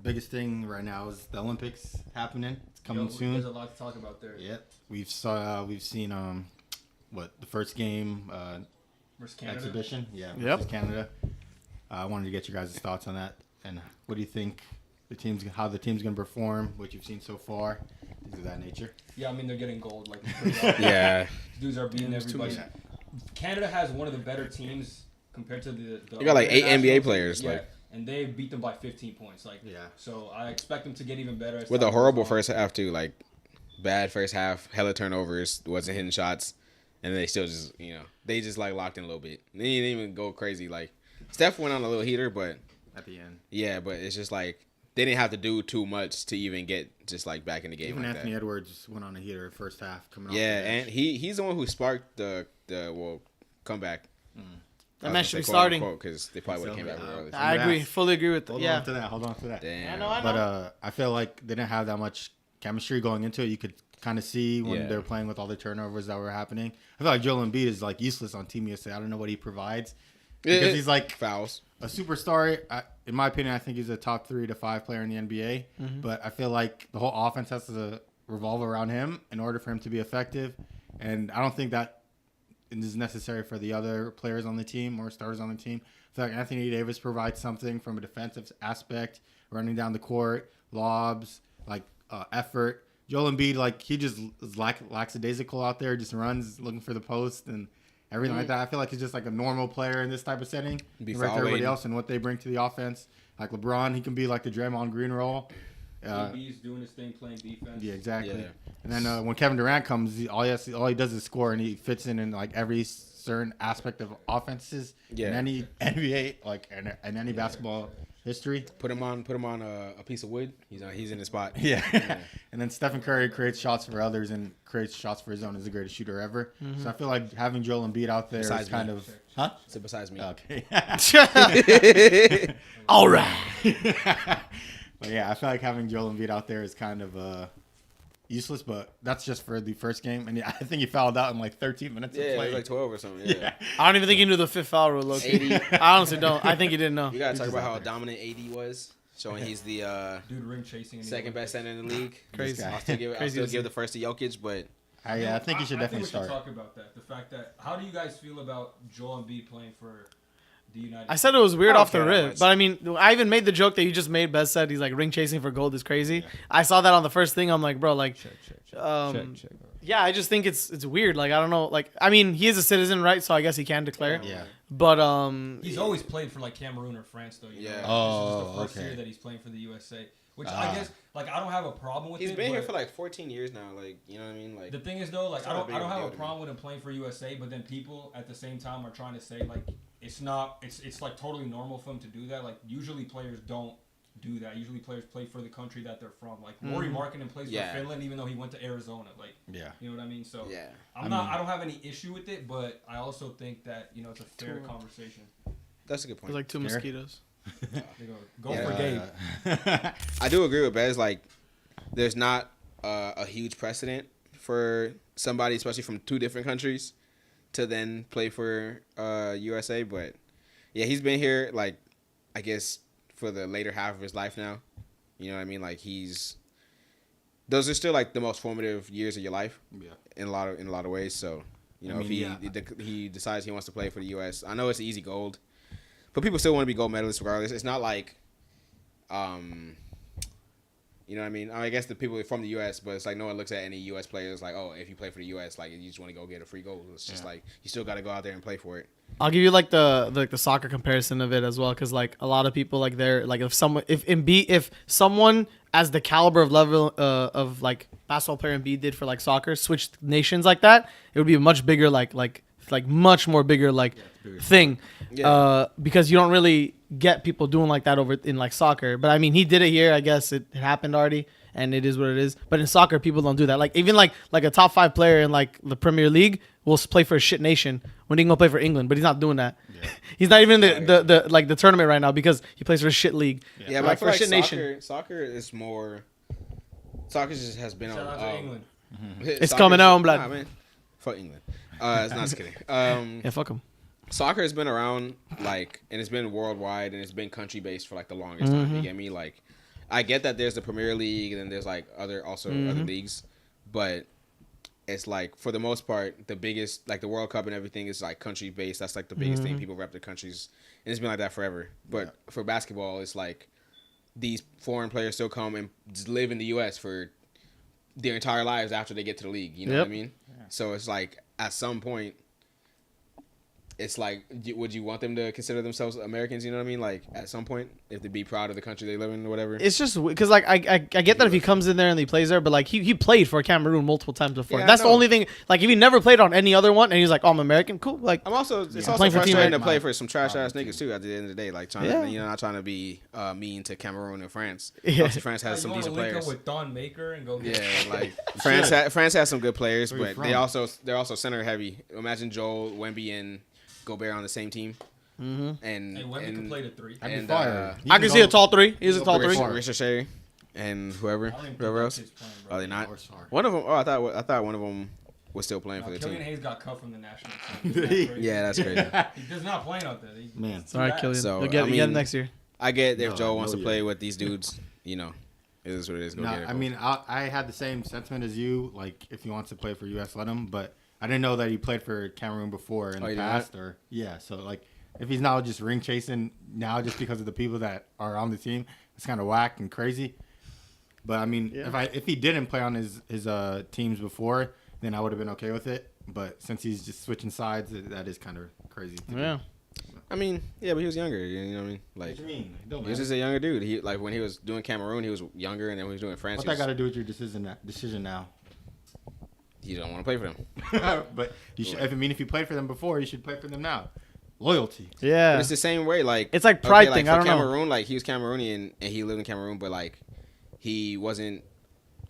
biggest thing right now is the Olympics happening. It's coming soon. There's a lot to talk about there. Yep. We've seen the first game exhibition. Yeah. Versus Canada. I wanted to get your guys' thoughts on that. And what do you think how the team's going to perform? What you've seen so far, things of that nature. Yeah, I mean they're getting gold. Like yeah, dudes are beating everybody. Canada has one of the better teams compared to the they got like 8 NBA players. Yeah, like, and they beat them by 15 points. Like, so I expect them to get even better. With a horrible first half too, like bad first half, hella turnovers, wasn't hitting shots, and they still just they just like locked in a little bit. They didn't even go crazy. Like Steph went on a little heater, but at the end, yeah, but it's just like they didn't have to do too much to even get just like back in the game. Even like Anthony that. Edwards went on a heater first half coming off. Yeah, and he's the one who sparked the comeback. That match should be starting because they probably would have came back regardless. I agree, fully agree with that. Hold on to that. Damn. I know. But I feel like they didn't have that much chemistry going into it. You could kind of see when they're playing with all the turnovers that were happening. I feel like Joel Embiid is like useless on Team USA. I don't know what he provides because he's like fouls. A superstar. In my opinion, I think he's a top 3 to 5 player in the NBA. Mm-hmm. But I feel like the whole offense has to revolve around him in order for him to be effective. And I don't think that is necessary for the other players on the team or stars on the team. I feel like Anthony Davis provides something from a defensive aspect, running down the court, lobs, like effort. Joel Embiid, like he just is lackadaisical out there, just runs looking for the post and everything like that. I feel like he's just like a normal player in this type of setting compared to everybody else and what they bring to the offense. Like LeBron, he can be like the Draymond Green role. KD's doing his thing, playing defense. Yeah, exactly. Yeah. And then when Kevin Durant comes, all he does is score, and he fits in like every certain aspect of offenses in any NBA, like in any basketball history. Put him on a piece of wood. He's in his spot. Yeah. And then Stephen Curry creates shots for others and creates shots for his own. Is the greatest shooter ever. Mm-hmm. So I feel like having Joel Embiid out there is kind of So besides me. Okay. All right. But yeah, I feel like having Joel Embiid out there is kind of useless, but that's just for the first game. And I think he fouled out in like 13 minutes of play. Yeah, it was like 12 or something. Yeah. I don't even think he knew the fifth foul rule. Look, I honestly don't. I think he didn't know. You gotta talk about how dominant AD was, showing he's the dude ring chasing second best center in the league. Crazy. I'll still give the first to Jokic, but I think he should definitely start. I think we should talk about that. The fact that how do you guys feel about Joel Embiid playing for the United States? I said it was weird off the rip, but I mean, I even made the joke that you just made. Bez said he's like ring chasing for gold is crazy. Yeah. I saw that on the first thing. I'm like, bro, like, check. Yeah, I just think it's weird. Like, I don't know. Like, I mean, he is a citizen, right? So I guess he can declare. Yeah. But he's always played for like Cameroon or France, though. Yeah. This is the first year that he's playing for the USA. Which I guess, like, I don't have a problem with it. He's been here for like 14 years now. Like, you know what I mean? Like, the thing is, though, like, I don't have a problem with him playing for USA. But then people at the same time are trying to say like it's not. It's like totally normal for him to do that. Like, usually players don't do that. Usually players play for the country that they're from. Like Lauri Markkanen plays for Finland, even though he went to Arizona. Like, you know what I mean? So I don't have any issue with it, but I also think that it's a fair conversation. That's a good point. There's like 2 mosquitoes. Go for Gabe. I do agree with Bez. Like, there's not a huge precedent for somebody, especially from 2 different countries, to then play for USA. But yeah, he's been here like, I guess, for the later half of his life now. You know what I mean? Like, those are still like the most formative years of your life. Yeah. In a lot of ways. So, if he decides he wants to play for the US, I know it's easy gold. But people still want to be gold medalists regardless. It's not like, you know what I mean? I guess the people from the U.S., but it's like no one looks at any U.S. players like, oh, if you play for the U.S., like you just want to go get a free goal. It's just like you still got to go out there and play for it. I'll give you like the soccer comparison of it as well, because like a lot of people like they're like if someone as the caliber of level of like basketball player Embiid did for like soccer switched nations like that, it would be a much bigger like much more bigger thing. Because you don't really get people doing like that over in like soccer. But I mean, he did it here. I guess it happened already, and it is what it is. But in soccer, people don't do that. Like even like a top 5 player in like the Premier League will play for a shit nation when he can go play for England, but he's not doing that. Yeah. He's not even in the tournament right now because he plays for a shit league. Yeah, but like for a shit nation. Soccer is more. Soccer just has been Shout out to England. It's coming out, blood. Nah, man. Fuck England. It's not just kidding. Yeah, fuck him. Soccer has been around, like, and it's been worldwide, and it's been country-based for, like, the longest time, you get me? Like, I get that there's the Premier League and then there's like other leagues, but it's like for the most part, the biggest like the World Cup and everything is like country based. That's like the biggest thing. People rep their countries, and it's been like that forever. But for basketball, it's like these foreign players still come and just live in the U.S. for their entire lives after they get to the league. You know what I mean? Yeah. So it's like at some point, it's like, would you want them to consider themselves Americans? You know what I mean? Like at some point, if they be proud of the country they live in or whatever. It's just because like I get that if he comes in there and he plays there, but like he played for Cameroon multiple times before. Yeah, that's the only thing. Like if he never played on any other one and he's like, oh, I'm American, cool. Like it's also frustrating to play for some trash ass niggas too. At the end of the day, like trying to, not trying to be mean to Cameroon and France. Yeah. Obviously, France has some decent players. With Don Maker and go. Yeah, like France has some good players, but they're also center heavy. Imagine Joel, Wemby, and Gobert on the same team. And Wemby can play the three. And I can see a tall three. He's a tall three. Richard and whoever else. Are they not? One of them. Oh, I thought one of them was still playing for the team. Killian Hayes got cut from the national team. Yeah, that's crazy. He does not play out there. Man, sorry, Killian. So You'll get him next year. I get if Joe wants to play with these dudes, it is what it is. I mean, I had the same sentiment as you. Like, if he wants to play for U.S., let him. But I didn't know that he played for Cameroon before in the past. So like, if he's now just ring chasing now just because of the people that are on the team, it's kind of whack and crazy. But I mean, if he didn't play on his teams before, then I would have been okay with it. But since he's just switching sides, that is kind of crazy. Yeah. I mean, yeah, but he was younger. You know what I mean? Like, what do you mean? He was just a younger dude. He like when he was doing Cameroon, he was younger, and then when he was doing France. What's that got to do with your decision now? You don't want to play for them. But you should. If you played for them before, you should play for them now. Loyalty. Yeah. But it's the same way. Like it's like pride thing. Like, I don't Cameroon, know. like he was Cameroonian and he lived in Cameroon, but like he wasn't.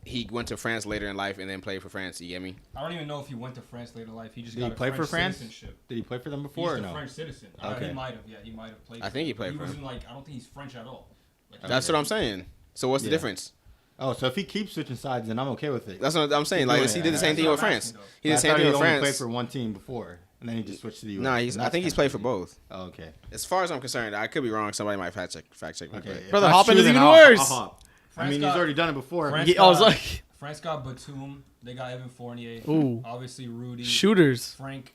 He went to France later in life and then played for France. You get me? I don't even know if he went to France later in life. He just Did got he play French for France? Citizenship. Did he play for them before He's or no? a French citizen. Okay. He might have. Yeah, he might have played. I think he played for him. Wasn't like I don't think he's French at all. Like, that's what I'm saying. So what's the difference? Oh, so if he keeps switching sides, then I'm okay with it. That's what I'm saying. Like he did the same thing with France. He did the same thing with France. He played for one team before, and then he just switched to the U.S. No, I think he's played for both. Oh, okay. As far as I'm concerned, I could be wrong. Somebody might fact check me. Okay. Brother, hopping is even worse. I mean, he's already done it before. I was like, France got Batum. They got Evan Fournier. Ooh. Obviously Rudy. Shooters. Frank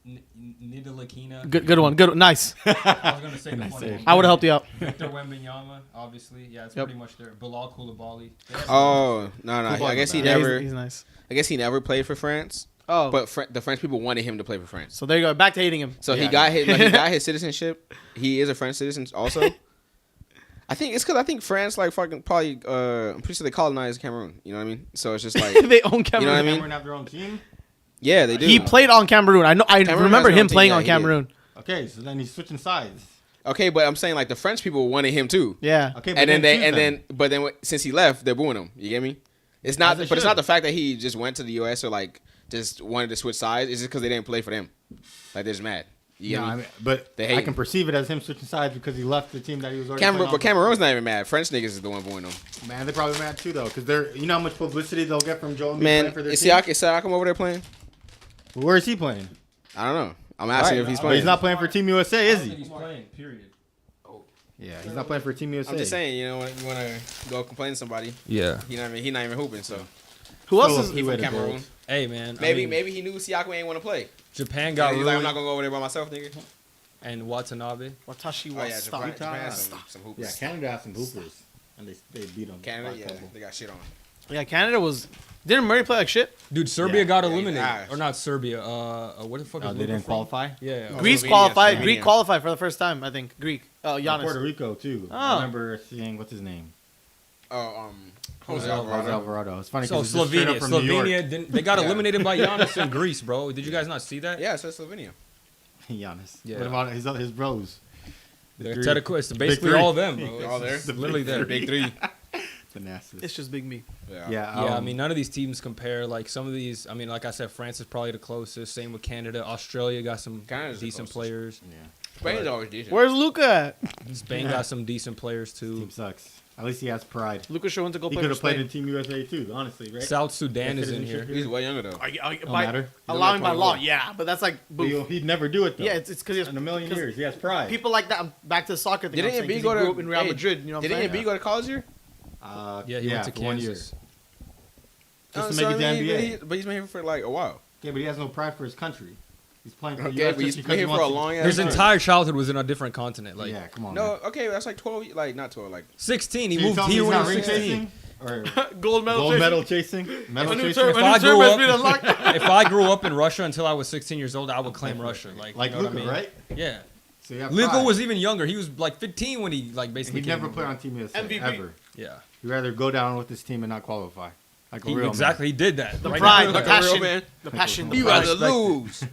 Ntilikina. Good one. Good. Nice. I was gonna say the funny one. I would have helped you out. Victor Wembanyama, obviously. Yeah, it's pretty much there. Bilal Koulibaly. Oh no! I guess he never. He's nice. I guess he never played for France. Oh, but the French people wanted him to play for France. So there you go. Back to hating him. So he got his citizenship. He is a French citizen also. I think it's because I think France like fucking probably I'm pretty sure they colonized Cameroon. You know what I mean? So it's just like they own Cameroon. You know what I mean? Cameroon have their own team. Yeah, they do. He played on Cameroon. I remember him playing on Cameroon. Okay, so then he's switching sides. Okay, but I'm saying like the French people wanted him too. Yeah. Okay, but then since he left, they're booing him. You get me? It's not, but it's not the fact that he just went to the U.S. or like just wanted to switch sides. It's just because they didn't play for them. Like they're just mad. I can perceive it as him switching sides because he left the team that he was already Cameroon. But Cameroon's not even mad. French niggas is the one booing them. Man, they're probably mad too though, because they're how much publicity they'll get from Joel. Man, is Siakam over there playing? Well, where is he playing? I don't know. I'm asking if he's playing. But he's not playing for Team USA, is he? He's playing. Period. Yeah, he's not playing for Team USA. I'm just saying, you want to go complain to somebody. Yeah. He not even hooping. So who else is he from Cameroon? Hey man, maybe he knew Siakam ain't want to play. Japan got He's like, I'm not gonna go over there by myself, nigga. And Watanabe. Watashi wa Japan has some hoopers. Yeah, Canada has some hoopers, and they beat them. Canada, they got shit on. Yeah, Canada was. Didn't Murray play like shit? Dude, Serbia got eliminated. Or not Serbia. What the fuck is they didn't qualify? Yeah. Greece qualified. Greek qualified for the first time, I think. Greek. Giannis. Puerto Rico, too. Oh. I remember seeing, what's his name? Jose Alvarado. It's funny so because Slovenia they got eliminated by Giannis in Greece, bro. Did you guys not see that? Yeah, it says Slovenia. Giannis. Yeah. What about his bros? It's basically all of them, bro. They're all there. It's literally there. Big three. The Nasty. It's just Big Me. Yeah. I mean, none of these teams compare. Like some of these, I mean, like I said, France is probably the closest. Same with Canada. Australia got some decent players. Yeah. Spain's always decent. Where's Luka at? Spain got some decent players too. Team sucks. At least he has pride. Luka should want to go play. He could have played in Team USA too, honestly, right? South Sudan is in here. He's way younger though. Don't matter. Allowing by law, yeah, but that's like he'd never do it though. Yeah, it's because in a million years he has pride. People like that. Back to the soccer thing. Didn't Embiid go to in Real Madrid? You know what I'm saying? Didn't Embiid go to college here? Yeah, he went to for 1 year. Kansas. Just to make it to NBA. But he's been here for like a while. Yeah, but he has no pride for his country. He's playing for the Okay, US but he's just because been he here for wants a to- long ass His time. entire childhood was in a different continent. Like yeah, come on. No, man. okay, that's like 12. Like not 12. Like 16, he So you moved tell me here he's when he not was ring 16. chasing? Or Gold medal. gold chasing. medal chasing? Medal A new chasing? term. If A I new grew term has up- been unlocked. If I grew up in Russia until I was 16 years old, I would claim Russia. Like Like you know what Luka, I mean? right? Yeah. So you have Luka pride. was even younger. He was like 15 when he like And basically. he'd came never over. play on Team USA, MVP. ever. Yeah. He'd rather go down with his team and not qualify. Like a real Exactly. He did that. The Right pride, now. the Like a real passion, man. the passion. Like you a real rather man. lose.